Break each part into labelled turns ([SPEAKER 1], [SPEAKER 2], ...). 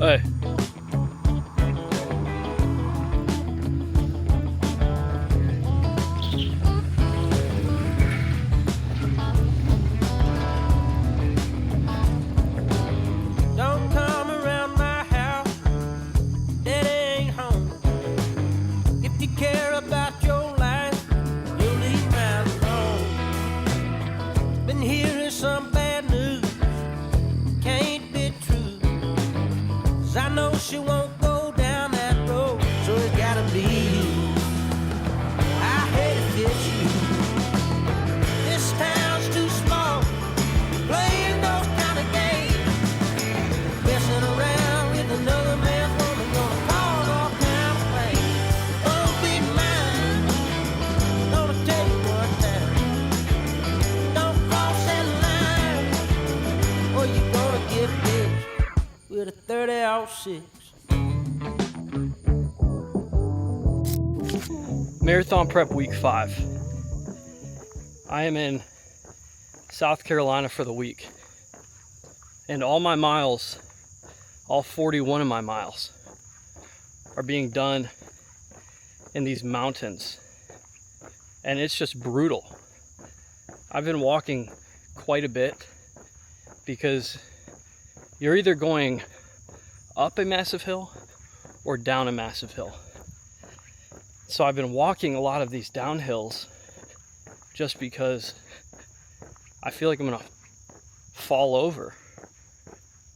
[SPEAKER 1] Hey.
[SPEAKER 2] Don't come around my house, Daddy ain't home. If you care about your life, you'll leave mine alone. Been hearing some bad news, can't be true. 'Cause I know she won't go down that road, so it's gotta be you. I hate if it's you. This town's too small, playing those kind of games. Messing around with another man's woman, gonna cause all kind of pain. Won't be mine, gonna tell you what now. Don't cross that line, or you're gonna get hit with a 30-06.
[SPEAKER 1] Marathon prep week 5. I am in South Carolina for the week. And all my miles, all 41 of my miles, are being done in these mountains. And it's just brutal. I've been walking quite a bit because you're either going up a massive hill or down a massive hill. So I've been walking a lot of these downhills just because I feel like I'm gonna fall over.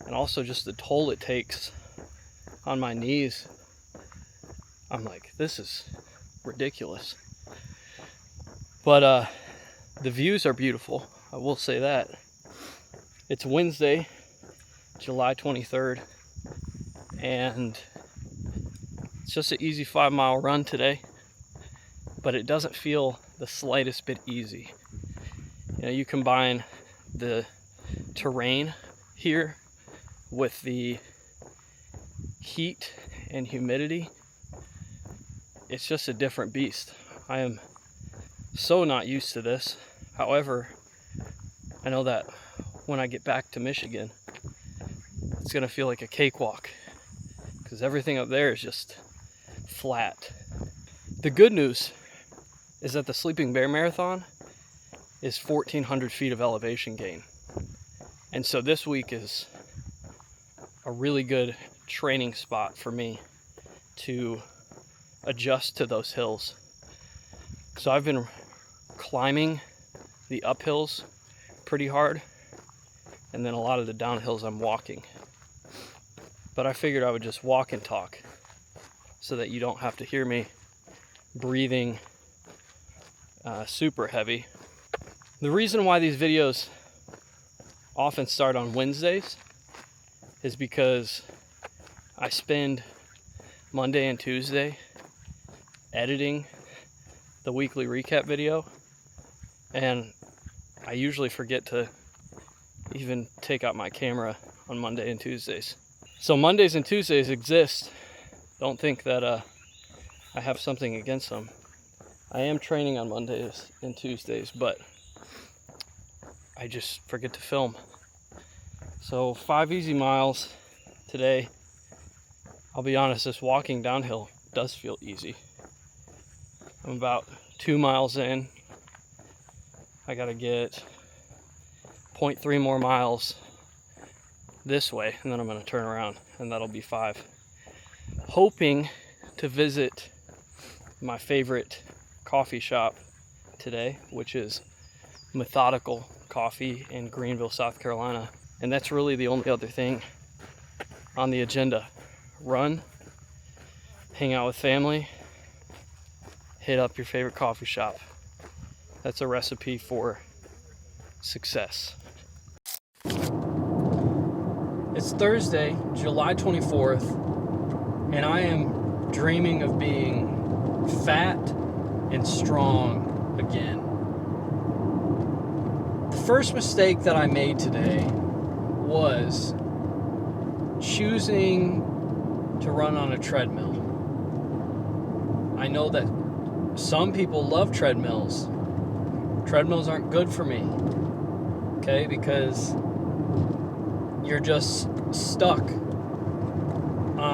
[SPEAKER 1] And also just the toll it takes on my knees. I'm like, this is ridiculous. But the views are beautiful, I will say that. It's Wednesday, July 23rd, and it's just an easy 5-mile run today, but it doesn't feel the slightest bit easy. You know, you combine the terrain here with the heat and humidity, it's just a different beast. I am so not used to this. However, I know that when I get back to Michigan, it's gonna feel like a cakewalk because everything up there is just flat. The good news is that the Sleeping Bear Marathon is 1,400 feet of elevation gain. And so this week is a really good training spot for me to adjust to those hills. So I've been climbing the uphills pretty hard, and then a lot of the downhills I'm walking. But I figured I would just walk and talk so that you don't have to hear me breathing super heavy. The reason why these videos often start on Wednesdays is because I spend Monday and Tuesday editing the weekly recap video, and I usually forget to even take out my camera on Monday and Tuesdays. So Mondays and Tuesdays exist. Don't think that I have something against them. I am training on Mondays and Tuesdays, but I just forget to film. So 5 easy miles today. I'll be honest, this walking downhill does feel easy. I'm about 2 miles in. I gotta get 0.3 more miles this way, and then I'm gonna turn around, and that'll be 5. Hoping to visit my favorite coffee shop today, which is Methodical Coffee in Greenville, South Carolina. And that's really the only other thing on the agenda. Run, hang out with family, hit up your favorite coffee shop. That's a recipe for success. It's Thursday, July 24th, and I am dreaming of being fat and strong again. The first mistake that I made today was choosing to run on a treadmill. I know that some people love treadmills. Treadmills aren't good for me, okay, because you're just stuck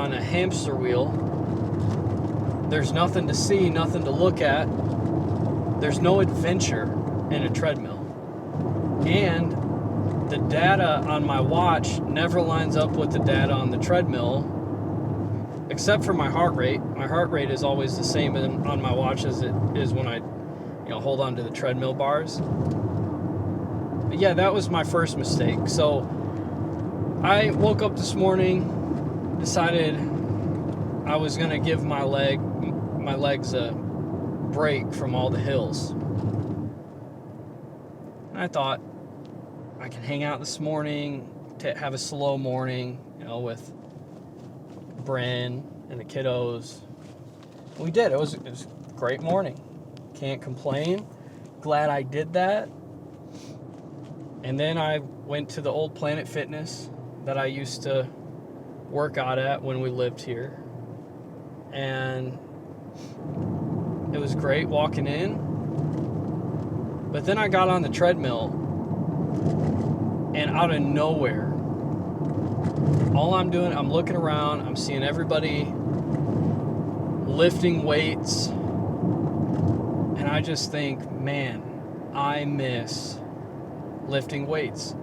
[SPEAKER 1] on a hamster wheel. There's nothing to see, nothing to look at. There's no adventure in a treadmill. And the data on my watch never lines up with the data on the treadmill, except for my heart rate. My heart rate is always the same on my watch as it is when I hold on to the treadmill bars. But yeah, that was my first mistake. So I woke up this morning, decided I was going to give my legs a break from all the hills. And I thought, I can hang out this morning, have a slow morning, with Bryn and the kiddos. We did. It was a great morning. Can't complain. Glad I did that. And then I went to the old Planet Fitness that I used to work out at when we lived here. And it was great walking in. But then I got on the treadmill, and out of nowhere, all I'm doing, I'm looking around, I'm seeing everybody lifting weights, and I just think, man, I miss lifting weights.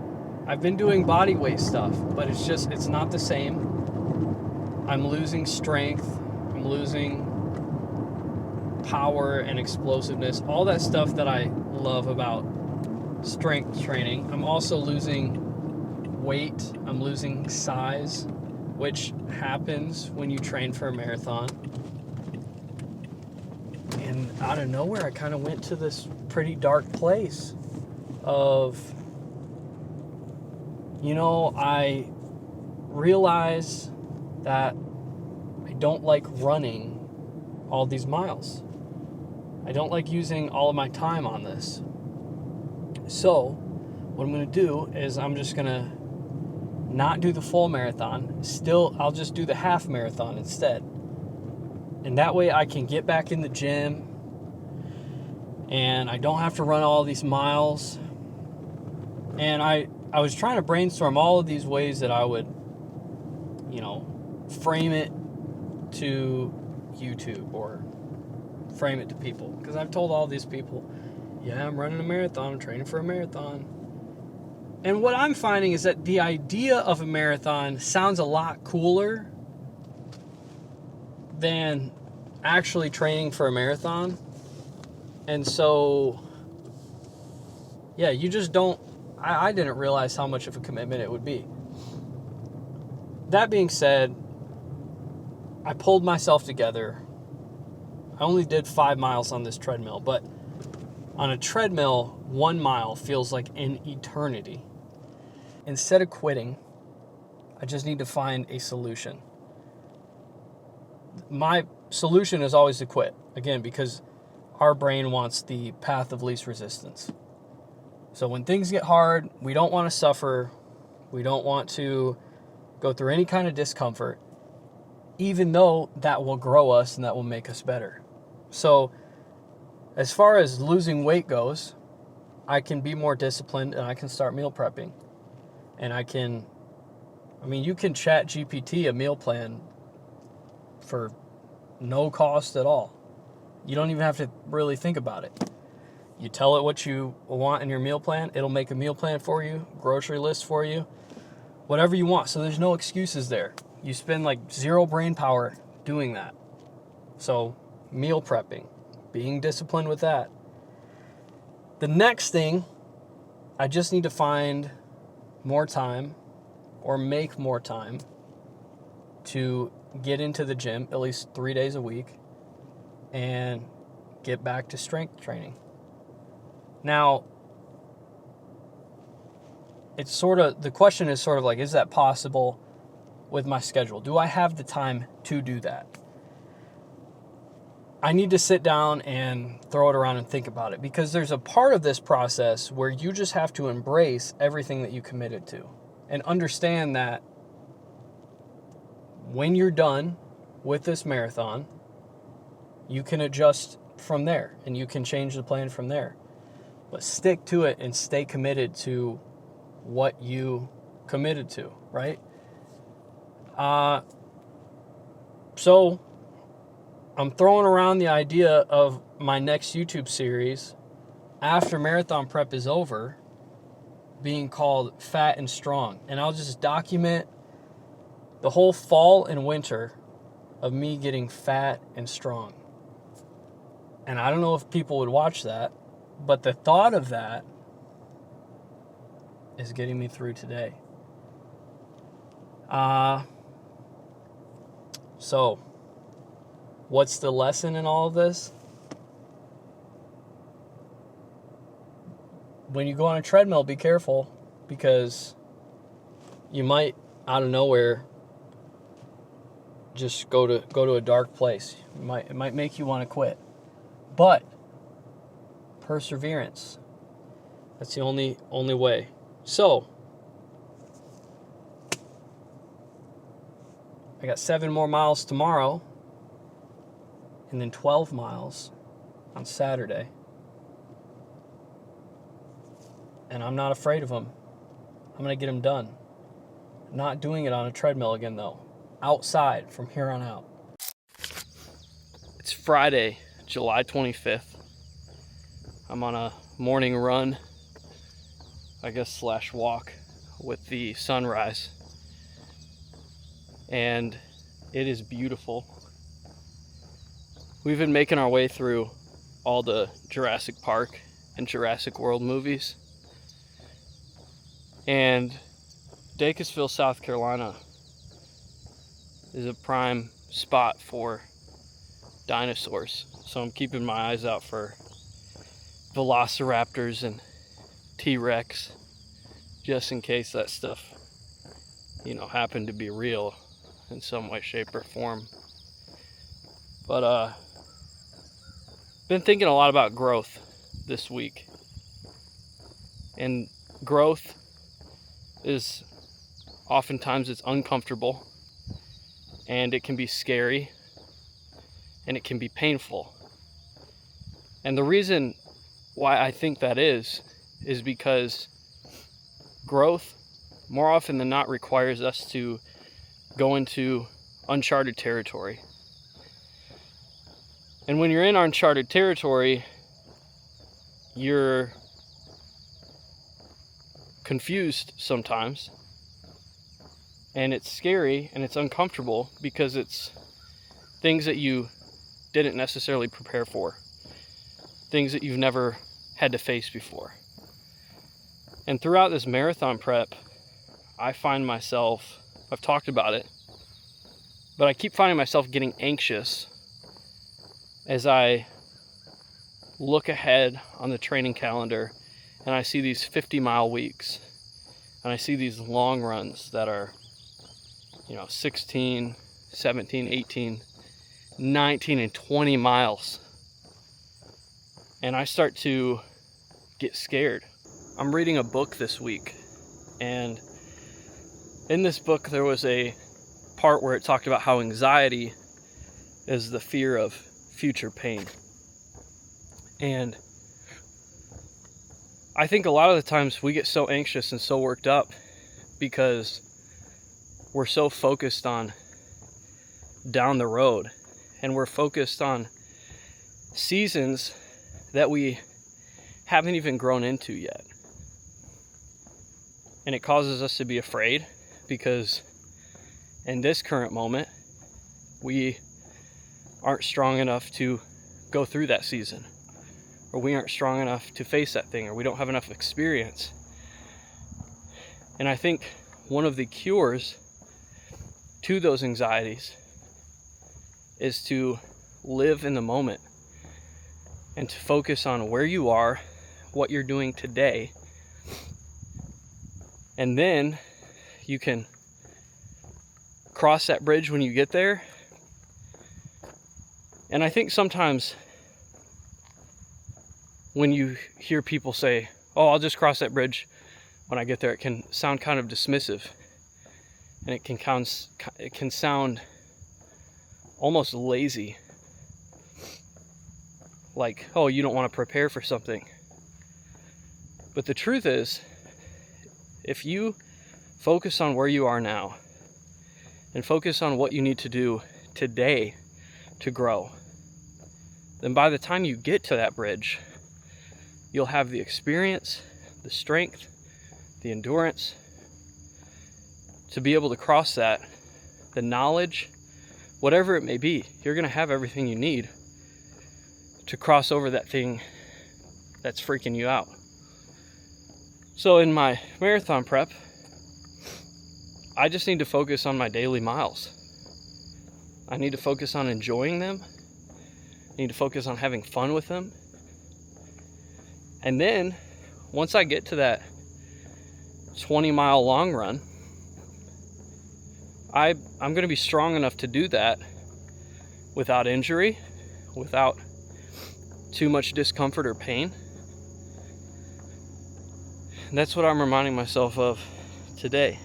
[SPEAKER 1] I've been doing body weight stuff, but it's not the same. I'm losing strength, I'm losing power and explosiveness, all that stuff that I love about strength training. I'm also losing weight, I'm losing size, which happens when you train for a marathon. And out of nowhere, I kind of went to this pretty dark place of, I realize that I don't like running all these miles. I don't like using all of my time on this. So what I'm going to do is I'm just going to not do the full marathon. I'll just do the half marathon instead. And that way I can get back in the gym and I don't have to run all these miles. And I was trying to brainstorm all of these ways that I would, frame it to YouTube or frame it to people. Because I've told all these people, yeah, I'm running a marathon, I'm training for a marathon. And what I'm finding is that the idea of a marathon sounds a lot cooler than actually training for a marathon. And so, yeah, you just don't, I didn't realize how much of a commitment it would be. That being said, I pulled myself together. I only did 5 miles on this treadmill, but on a treadmill, 1 mile feels like an eternity. Instead of quitting, I just need to find a solution. My solution is always to quit, again, because our brain wants the path of least resistance. So when things get hard, we don't want to suffer. We don't want to go through any kind of discomfort, even though that will grow us and that will make us better. So as far as losing weight goes, I can be more disciplined and I can start meal prepping. And you can chat GPT a meal plan for no cost at all. You don't even have to really think about it. You tell it what you want in your meal plan, it'll make a meal plan for you, grocery list for you, whatever you want. So there's no excuses there. You spend like zero brain power doing that. So meal prepping, being disciplined with that. The next thing, I just need to find more time or make more time to get into the gym at least 3 days a week and get back to strength training. Now, the question is sort of like, is that possible with my schedule? Do I have the time to do that? I need to sit down and throw it around and think about it, because there's a part of this process where you just have to embrace everything that you committed to and understand that when you're done with this marathon, you can adjust from there and you can change the plan from there. But stick to it and stay committed to what you committed to, right? So I'm throwing around the idea of my next YouTube series after marathon prep is over being called Fat and Strong. And I'll just document the whole fall and winter of me getting fat and strong. And I don't know if people would watch that, but the thought of that is getting me through today. So, what's the lesson in all of this? When you go on a treadmill, be careful, because you might, out of nowhere, just go to a dark place. It might make you want to quit. But perseverance, that's the only way. So I got 7 more miles tomorrow, and then 12 miles on Saturday. And I'm not afraid of them. I'm going to get them done. Not doing it on a treadmill again, though. Outside from here on out. It's Friday, July 25th. I'm on a morning run, I guess / walk, with the sunrise. And it is beautiful. We've been making our way through all the Jurassic Park and Jurassic World movies. And Dacusville, South Carolina is a prime spot for dinosaurs. So I'm keeping my eyes out for velociraptors and T-Rex, just in case that stuff, happened to be real in some way, shape, or form. But been thinking a lot about growth this week. And growth is oftentimes it's uncomfortable, and it can be scary, and it can be painful. And the reason why I think that is because growth, more often than not, requires us to go into uncharted territory. And when you're in uncharted territory, you're confused sometimes, and it's scary and it's uncomfortable because it's things that you didn't necessarily prepare for, things that you've never had to face before. And throughout this marathon prep, I find myself, I've talked about it, but I keep finding myself getting anxious as I look ahead on the training calendar and I see these 50-mile weeks, and I see these long runs that are 16, 17, 18, 19, and 20 miles. And I start to get scared. I'm reading a book this week, and in this book there was a part where it talked about how anxiety is the fear of future pain. And I think a lot of the times we get so anxious and so worked up because we're so focused on down the road, and we're focused on seasons that we haven't even grown into yet. And it causes us to be afraid because in this current moment, we aren't strong enough to go through that season, or we aren't strong enough to face that thing, or we don't have enough experience. And I think one of the cures to those anxieties is to live in the moment and to focus on where you are, what you're doing today, and then you can cross that bridge when you get there. And I think sometimes when you hear people say, "Oh, I'll just cross that bridge when I get there," it can sound kind of dismissive, and it can sound almost lazy, like, "Oh, you don't want to prepare for something." But the truth is, if you focus on where you are now and focus on what you need to do today to grow, then by the time you get to that bridge, you'll have the experience, the strength, the endurance to be able to cross that, the knowledge, whatever it may be. You're going to have everything you need to cross over that thing that's freaking you out. So in my marathon prep, I just need to focus on my daily miles. I need to focus on enjoying them. I need to focus on having fun with them. And then once I get to that 20-mile long run, I'm going to be strong enough to do that without injury, without too much discomfort or pain. And that's what I'm reminding myself of today.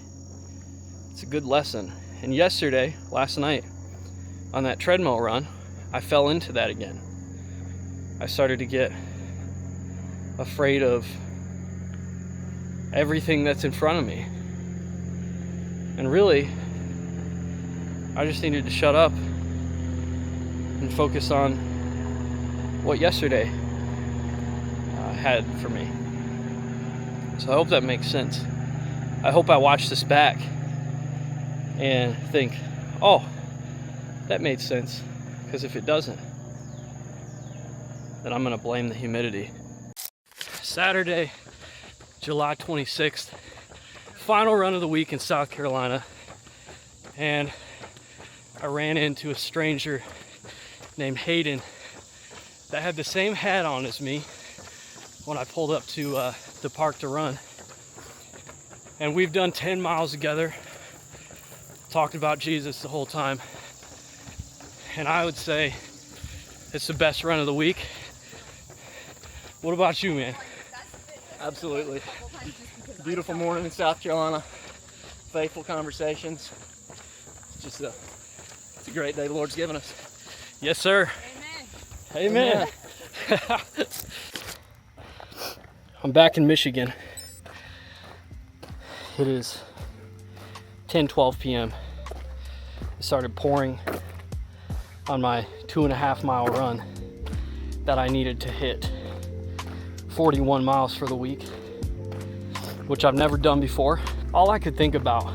[SPEAKER 1] It's a good lesson. And yesterday, last night, on that treadmill run, I fell into that again. I started to get afraid of everything that's in front of me. And really, I just needed to shut up and focus on what yesterday had for me. So I hope that makes sense. I hope I watch this back and think, oh, that made sense. Because if it doesn't, then I'm going to blame the humidity. Saturday, July 26th, final run of the week in South Carolina. And I ran into a stranger named Hayden that had the same hat on as me when I pulled up to the park to run. And we've done 10 miles together, talked about Jesus the whole time. And I would say it's the best run of the week. What about you, man?
[SPEAKER 3] Absolutely. Beautiful morning in South Carolina. Faithful conversations. It's a great day the Lord's given us.
[SPEAKER 1] Yes, sir.
[SPEAKER 3] Amen.
[SPEAKER 1] Amen. I'm back in Michigan. It is 10:12 p.m. It started pouring on my 2.5 mile run that I needed to hit 41 miles for the week, which I've never done before. All I could think about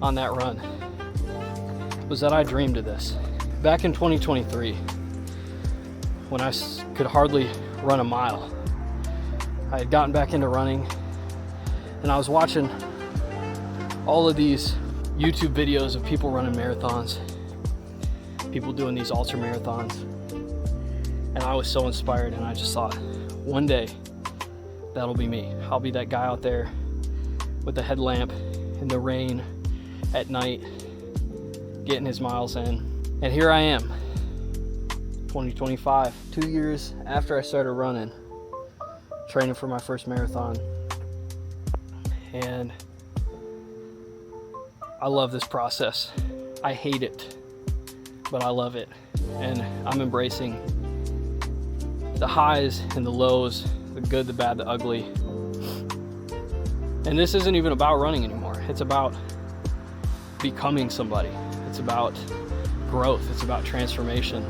[SPEAKER 1] on that run was that I dreamed of this. Back in 2023, when I could hardly run a mile, I had gotten back into running, and I was watching all of these YouTube videos of people running marathons, people doing these ultra marathons, and I was so inspired, and I just thought, one day that'll be me. I'll be that guy out there with the headlamp in the rain at night, getting his miles in. And here I am, 2025, 2 years after I started running, training for my first marathon. And I love this process. I hate it, but I love it. And I'm embracing the highs and the lows, the good, the bad, the ugly. And this isn't even about running anymore. It's about becoming somebody. It's about growth. It's about transformation.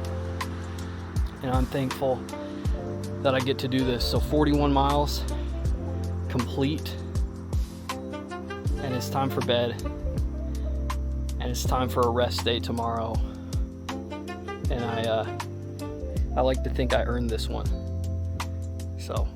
[SPEAKER 1] And I'm thankful that I get to do this. So 41 miles complete, and it's time for bed, and it's time for a rest day tomorrow. And I like to think I earned this one. So